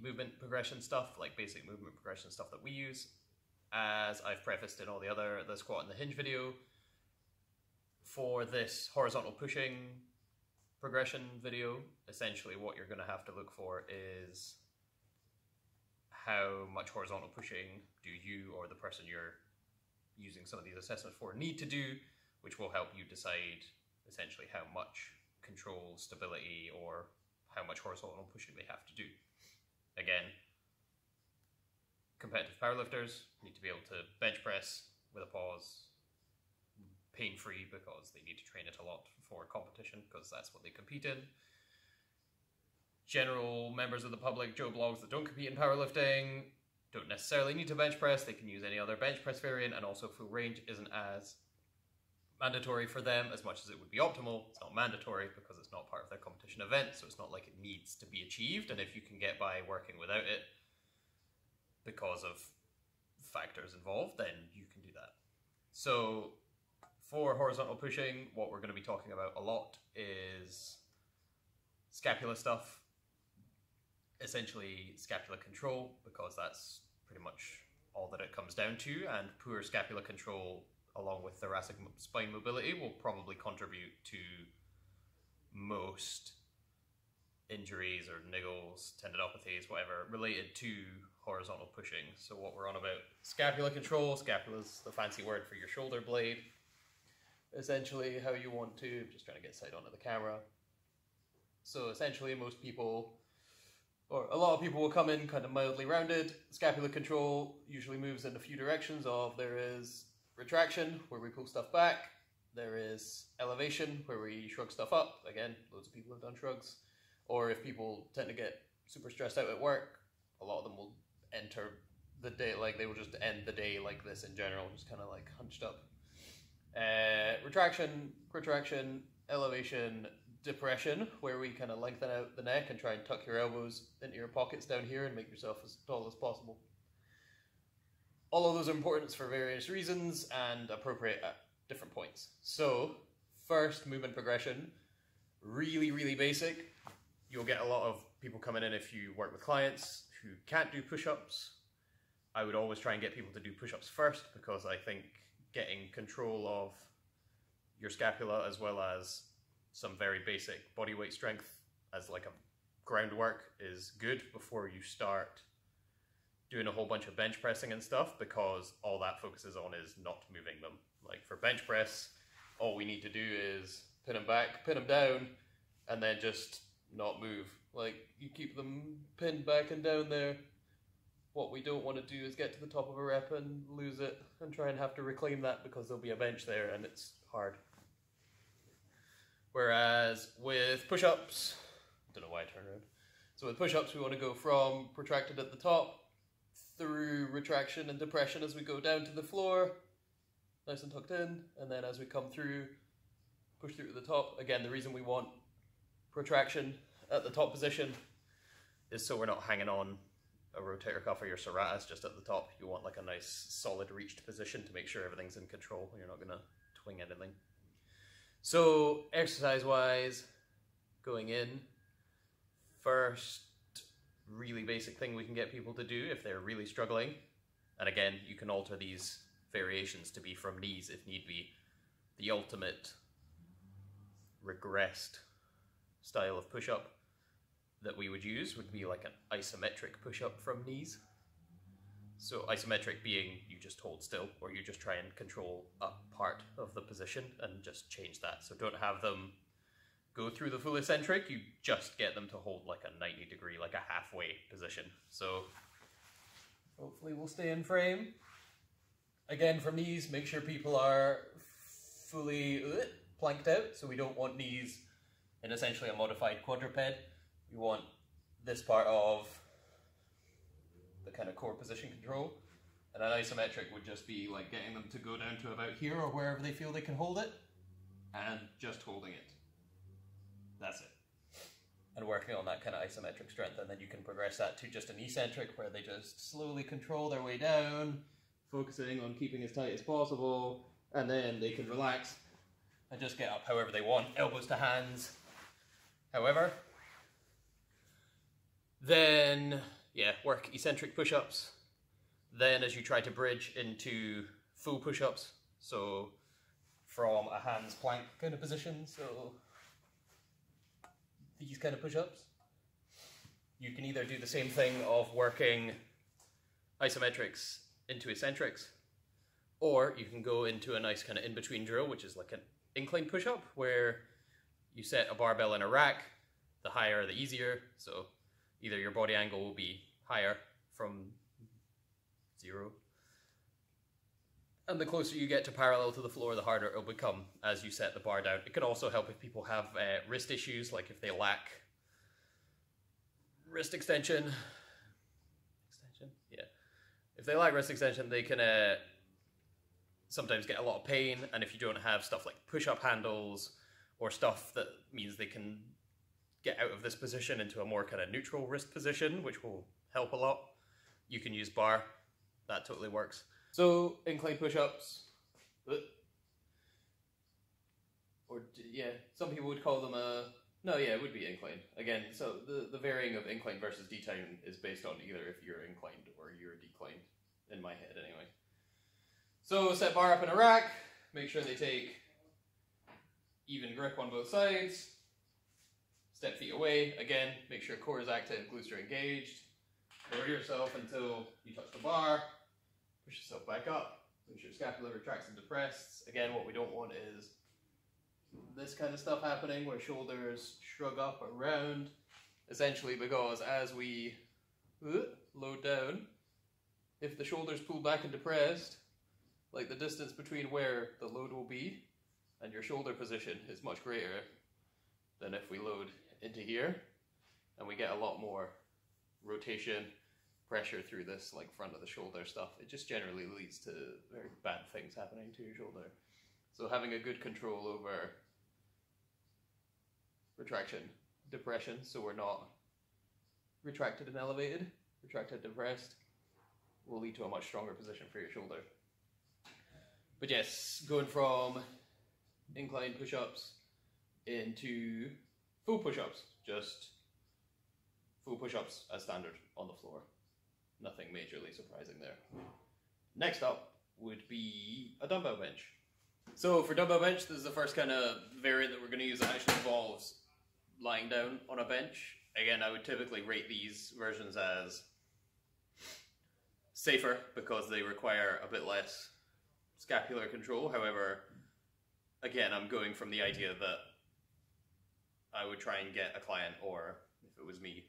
movement progression stuff, like basic movement progression stuff that we use. As I've prefaced in all the squat and the hinge video, for this horizontal pushing progression video, essentially what you're going to have to look for is how much horizontal pushing do you or the person you're using some of these assessments for need to do, which will help you decide essentially how much control, stability, or how much horizontal pushing they have to do. Again, competitive powerlifters need to be able to bench press with a pause, pain-free, because they need to train it a lot for competition, because that's what they compete in. General members of the public, Joe Blogs that don't compete in powerlifting, don't necessarily need to bench press. They can use any other bench press variant, and also full range isn't as mandatory for them as much as it would be optimal. It's not mandatory because it's not part of their competition event, so it's not like it needs to be achieved, and if you can get by working without it because of factors involved, then you can do that. So for horizontal pushing, what we're going to be talking about a lot is scapula stuff, essentially scapular control, because that's pretty much all that it comes down to, and poor scapular control along with thoracic spine mobility will probably contribute to most injuries or niggles, tendinopathies, whatever, related to horizontal pushing. So what we're on about, scapular control, scapula's the fancy word for your shoulder blade. Essentially how you want to, just trying to get sight onto the camera. So essentially most people, or a lot of people will come in kind of mildly rounded. Scapular control usually moves in a few directions of, there is retraction, where we pull stuff back. There is elevation, where we shrug stuff up. Again, loads of people have done shrugs. Or if people tend to get super stressed out at work, a lot of them will enter the day, like they will just end the day like this in general, just kind of like hunched up. Retraction, protraction, elevation, depression, where we kind of lengthen out the neck and try and tuck your elbows into your pockets down here and make yourself as tall as possible. All of those are important for various reasons and appropriate at different points. So, first, movement progression, really, really basic. You'll get a lot of people coming in if you work with clients who can't do push-ups. I would always try and get people to do push-ups first, because I think getting control of your scapula as well as some very basic body weight strength as like a groundwork is good before you start doing a whole bunch of bench pressing and stuff, because all that focuses on is not moving them. Like for bench press, all we need to do is pin them back, pin them down, and then just not move. Like you keep them pinned back and down there. What we don't want to do is get to the top of a rep and lose it and try and have to reclaim that because there'll be a bench there and it's hard. Whereas with push-ups, I don't know why I turned around. So with push-ups, we want to go from protracted at the top through retraction and depression as we go down to the floor, nice and tucked in, and then as we come through, push through to the top. Again, the reason we want protraction at the top position is so we're not hanging on a rotator cuff or your serratus just at the top. You want like a nice solid reached position to make sure everything's in control and you're not going to twing anything. So exercise wise, going in, first really basic thing we can get people to do if they're really struggling, and again you can alter these variations to be from knees if need be. The ultimate regressed style of push-up that we would use would be like an isometric push-up from knees. So isometric being you just hold still, or you just try and control a part of the position and just change that. So don't have them go through the full eccentric, you just get them to hold like a 90 degree, like a halfway position. So hopefully we'll stay in frame. Again, from knees, make sure people are fully planked out. So we don't want knees in essentially a modified quadruped. We want this part of the kind of core position control. And an isometric would just be like getting them to go down to about here or wherever they feel they can hold it, and just holding it. That's it. And working on that kind of isometric strength, and then you can progress that to just an eccentric where they just slowly control their way down, focusing on keeping as tight as possible, and then they can relax and just get up however they want, elbows to hands, however. Then work eccentric push-ups. Then as you try to bridge into full push-ups, so from a hands plank kind of position, so these kind of push-ups, you can either do the same thing of working isometrics into eccentrics, or you can go into a nice kind of in-between drill, which is like an incline push-up, where you set a barbell in a rack. The higher, the easier, so either your body angle will be higher from 0, and the closer you get to parallel to the floor, the harder it'll become as you set the bar down. It can also help if people have wrist issues, like if they lack wrist extension. Yeah. If they lack wrist extension, they can sometimes get a lot of pain, and if you don't have stuff like push-up handles or stuff that means they can get out of this position into a more kind of neutral wrist position, which will help a lot, you can use bar. That totally works. So incline push-ups, or yeah, some people would call them it would be incline. Again, so the varying of incline versus decline is based on either if you're inclined or you're declined, in my head anyway. So set bar up in a rack, make sure they take even grip on both sides, step feet away, again, make sure core is active, glutes are engaged, lower yourself until you touch the bar, push yourself back up, make sure scapula retracts and depressed. Again, what we don't want is this kind of stuff happening where shoulders shrug up or round, essentially because as we load down, if the shoulders pull back and depressed, like the distance between where the load will be and your shoulder position is much greater than if we load into here, and we get a lot more rotation, pressure through this like front of the shoulder stuff. It just generally leads to very bad things happening to your shoulder. So having a good control over retraction, depression, so we're not retracted and elevated, retracted, depressed, will lead to a much stronger position for your shoulder. But yes, going from incline push-ups into full push-ups, just full push-ups as standard on the floor. Nothing majorly surprising there. Next up would be a dumbbell bench. So for dumbbell bench, this is the first kind of variant that we're going to use that actually involves lying down on a bench. Again, I would typically rate these versions as safer because they require a bit less scapular control. However, again, I'm going from the idea that I would try and get a client, or if it was me,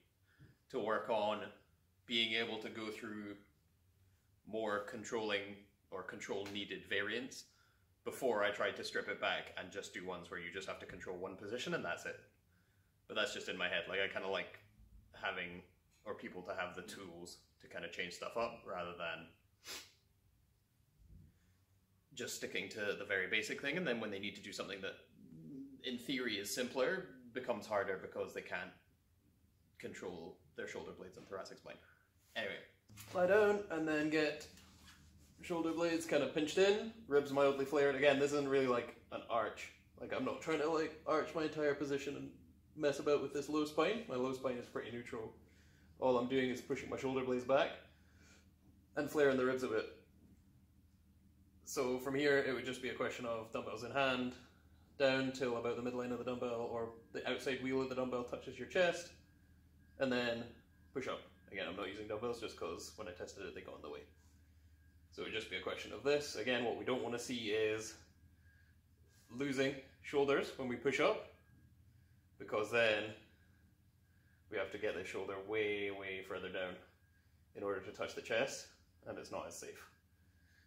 to work on being able to go through more controlling or control needed variants before I tried to strip it back and just do ones where you just have to control one position and that's it. But that's just in my head. Like, I kind of like having, or people to have the tools to kind of change stuff up rather than just sticking to the very basic thing, and then when they need to do something that in theory is simpler, becomes harder because they can't control their shoulder blades and thoracic spine. Anyway, lie down and then get shoulder blades kind of pinched in, ribs mildly flared. Again, this isn't really like an arch. Like, I'm not trying to like arch my entire position and mess about with this low spine. My low spine is pretty neutral. All I'm doing is pushing my shoulder blades back and flaring the ribs a bit. So from here, it would just be a question of dumbbells in hand, down till about the midline of the dumbbell or the outside wheel of the dumbbell touches your chest, and then push up. Again, I'm not using dumbbells just because when I tested it, they got in the way. So it would just be a question of this. Again, what we don't want to see is losing shoulders when we push up, because then we have to get the shoulder way, way further down in order to touch the chest, and it's not as safe.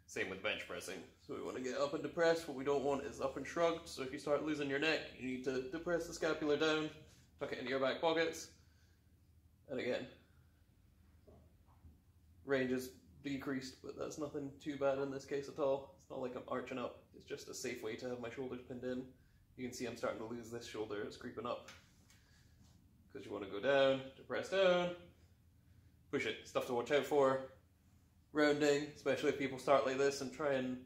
Same with bench pressing. So we want to get up and depressed. What we don't want is up and shrugged. So if you start losing your neck, you need to depress the scapula down, tuck it into your back pockets. And again, range is decreased, but that's nothing too bad in this case at all. It's not like I'm arching up. It's just a safe way to have my shoulders pinned in. You can see I'm starting to lose this shoulder. It's creeping up. Because you want to go down, depress down, push it. Stuff to watch out for. Rounding, especially if people start like this and try and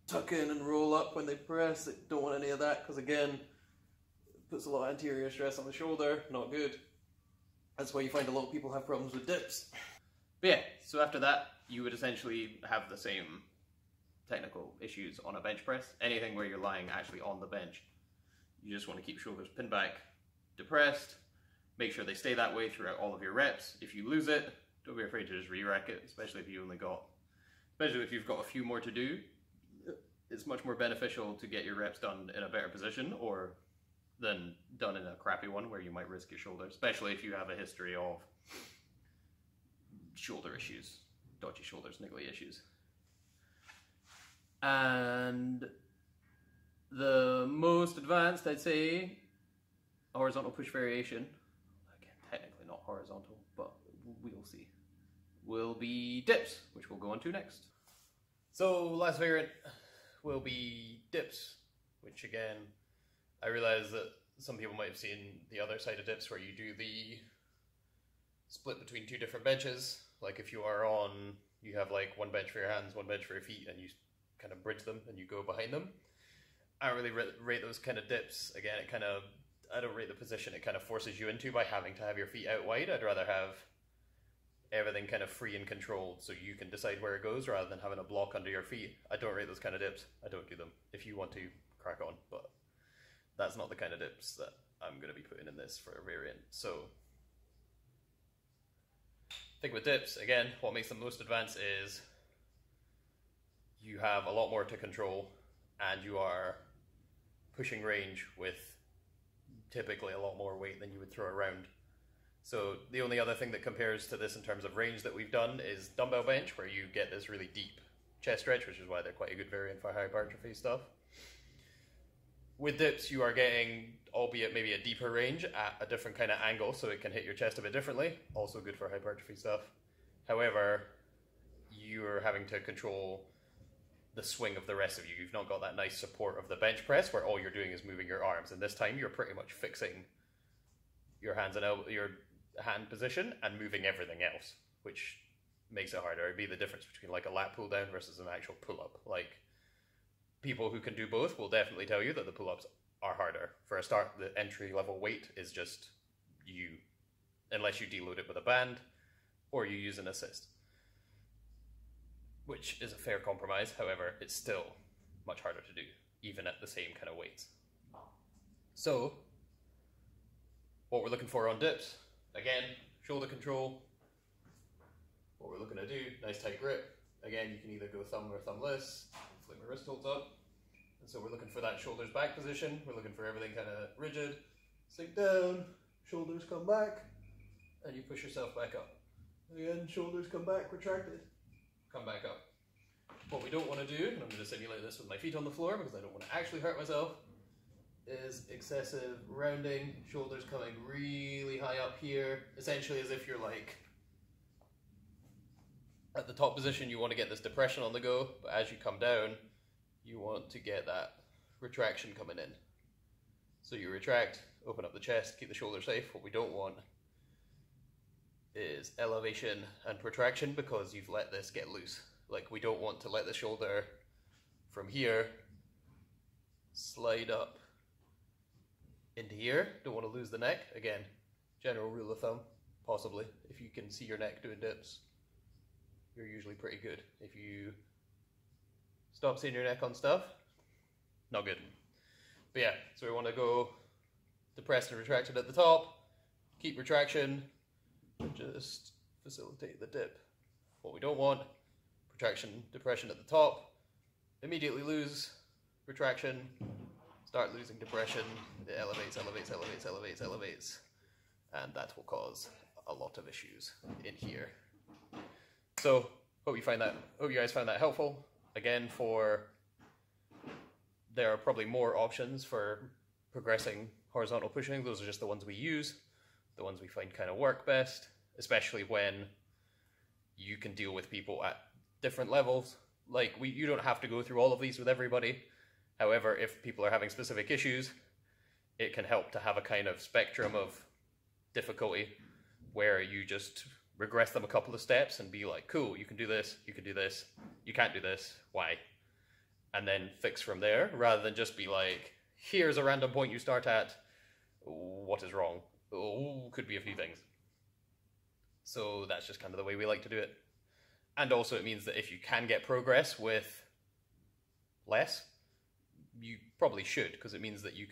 tuck in and roll up when they press. They don't want any of that because, again, it puts a lot of anterior stress on the shoulder. Not good. That's why you find a lot of people have problems with dips. But yeah, so after that, you would essentially have the same technical issues on a bench press. Anything where you're lying actually on the bench, you just want to keep shoulders pinned back, depressed, make sure they stay that way throughout all of your reps. If you lose it, don't be afraid to just re-rack it, especially if you've got a few more to do. It's much more beneficial to get your reps done in a better position than done in a crappy one where you might risk your shoulder, especially if you have a history of shoulder issues, dodgy shoulders, niggly issues. And the most advanced, I'd say, horizontal push variation, again, technically not horizontal, but we'll see, will be dips, which we'll go on to next. So last variant will be dips, which again, I realize that some people might have seen the other side of dips where you do the split between two different benches. Like if you have like one bench for your hands, one bench for your feet, and you kind of bridge them and you go behind them. I don't really rate those kind of dips. Again, I don't rate the position it kind of forces you into by having to have your feet out wide. I'd rather have everything kind of free and controlled so you can decide where it goes rather than having a block under your feet. I don't rate those kind of dips. I don't do them. If you want to, crack on, but that's not the kind of dips that I'm going to be putting in this for a variant. So, thing with dips, again, what makes them most advanced is you have a lot more to control and you are pushing range with typically a lot more weight than you would throw around. So the only other thing that compares to this in terms of range that we've done is dumbbell bench, where you get this really deep chest stretch, which is why they're quite a good variant for hypertrophy stuff. With dips, you are getting, albeit maybe a deeper range at a different kind of angle, so it can hit your chest a bit differently. Also good for hypertrophy stuff. However, you're having to control the swing of the rest of you. You've not got that nice support of the bench press, where all you're doing is moving your arms. And this time, you're pretty much fixing your hands and your hand position and moving everything else, which makes it harder. It'd be the difference between like a lat pull down versus an actual pull up. Like, people who can do both will definitely tell you that the pull ups are harder. For a start, the entry level weight is just you, unless you deload it with a band or you use an assist, which is a fair compromise. However, it's still much harder to do, even at the same kind of weights. So, what we're looking for on dips, again, shoulder control. What we're looking to do, nice tight grip. Again, you can either go thumb or thumbless. Hopefully my wrist holds up. And so we're looking for that shoulders back position. We're looking for everything kind of rigid. Sink down, shoulders come back, and you push yourself back up. Again, shoulders come back, retracted, come back up. What we don't want to do, and I'm going to simulate this with my feet on the floor because I don't want to actually hurt myself, is excessive rounding, shoulders coming really high up here, essentially as if you're like at the top position. You want to get this depression on the go, but as you come down, you want to get that retraction coming in. So you retract, open up the chest, keep the shoulder safe. What we don't want is elevation and protraction because you've let this get loose. Like, we don't want to let the shoulder from here slide up into here. Don't want to lose the neck. Again, general rule of thumb, possibly. If you can see your neck doing dips, you're usually pretty good. If you stop seeing your neck on stuff, not good. But yeah, so we want to go depressed and retracted at the top, keep retraction, and just facilitate the dip. What we don't want, protraction, depression at the top, immediately lose retraction, start losing depression, it elevates, elevates, elevates, elevates, elevates, and that will cause a lot of issues in here. So, hope you guys found that helpful. Again, there are probably more options for progressing horizontal pushing. Those are just the ones we use, the ones we find kind of work best, especially when you can deal with people at different levels. Like, you don't have to go through all of these with everybody. However, if people are having specific issues, it can help to have a kind of spectrum of difficulty where you just regress them a couple of steps and be like, cool, you can do this, you can't do this, why? And then fix from there, rather than just be like, here's a random point you start at, what is wrong? Oh, could be a few things. So that's just kind of the way we like to do it. And also it means that if you can get progress with less, you probably should, because it means that you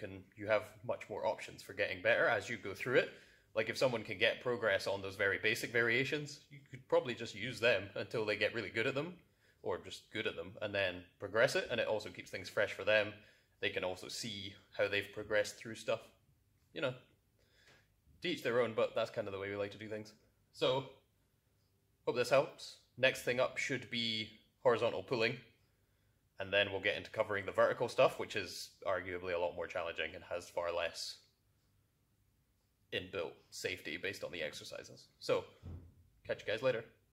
have much more options for getting better as you go through it. Like if someone can get progress on those very basic variations, you could probably just use them until they get really good at them, or just good at them, and then progress it, and it also keeps things fresh for them. They can also see how they've progressed through stuff. You know, to each their own, but that's kind of the way we like to do things. So, hope this helps. Next thing up should be horizontal pulling, and then we'll get into covering the vertical stuff, which is arguably a lot more challenging and has far less inbuilt safety based on the exercises. So, catch you guys later.